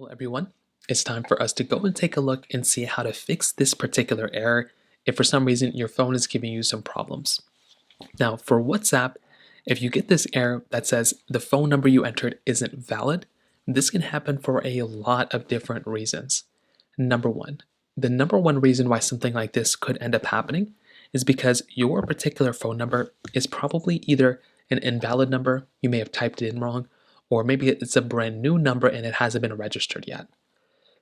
Well, everyone, it's time for us to go and take a look and see how to fix this particular error if for some reason your phone is giving you some problems. Now, for WhatsApp, if you get this error that says the phone number you entered isn't valid, this can happen for a lot of different reasons. Number one, the number one reason why something like this could end up happening is because your particular phone number is probably either an invalid number, you may have typed it in wrong, or maybe it's a brand new number and it hasn't been registered yet.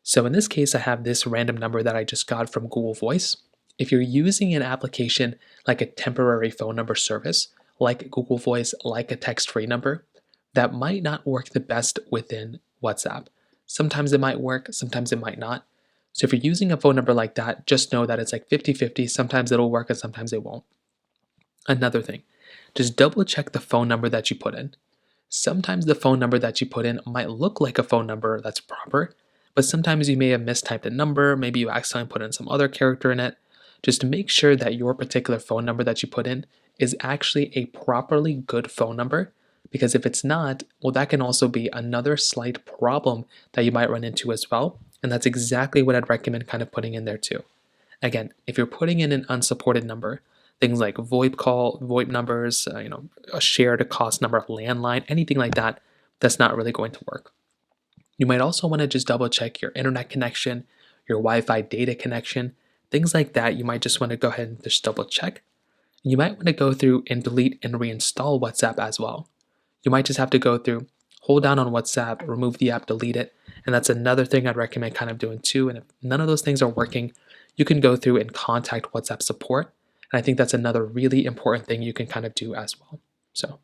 So in this case, I have this random number that I just got from Google Voice. If you're using an application like a temporary phone number service, like Google Voice, like a text-free number, that might not work the best within WhatsApp. Sometimes it might work, sometimes it might not. So if you're using a phone number like that, just know that it's like 50-50. Sometimes it'll work and sometimes it won't. Another thing, just double check the phone number that you put in. Sometimes the phone number that you put in might look like a phone number that's proper, but sometimes you may have mistyped a number, maybe you accidentally put in some other character in it. Just make sure that your particular phone number that you put in is actually a properly good phone number, because if it's not, well, that can also be another slight problem that you might run into as well, and that's exactly what I'd recommend kind of putting in there too. Again, if you're putting in an unsupported number, things like VoIP numbers, a shared cost number, landline, anything like that, that's not really going to work. You might also want to just double check your internet connection, your Wi-Fi data connection, things like that. You might just want to go ahead and just double check. You might want to go through and delete and reinstall WhatsApp as well. You might just have to go through, hold down on WhatsApp, remove the app, delete it, and that's another thing I'd recommend kind of doing too. And if none of those things are working, you can go through and contact WhatsApp support. And I think that's another really important thing you can kind of do as well. So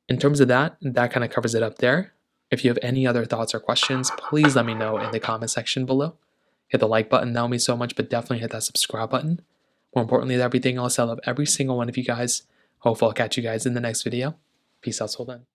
in terms of that kind of covers it up there. If you have any other thoughts or questions, please let me know in the comment section below. Hit the like button, that would mean so much, but definitely hit that subscribe button. More importantly than everything else, I love every single one of you guys. Hopefully I'll catch you guys in the next video. Peace out till then.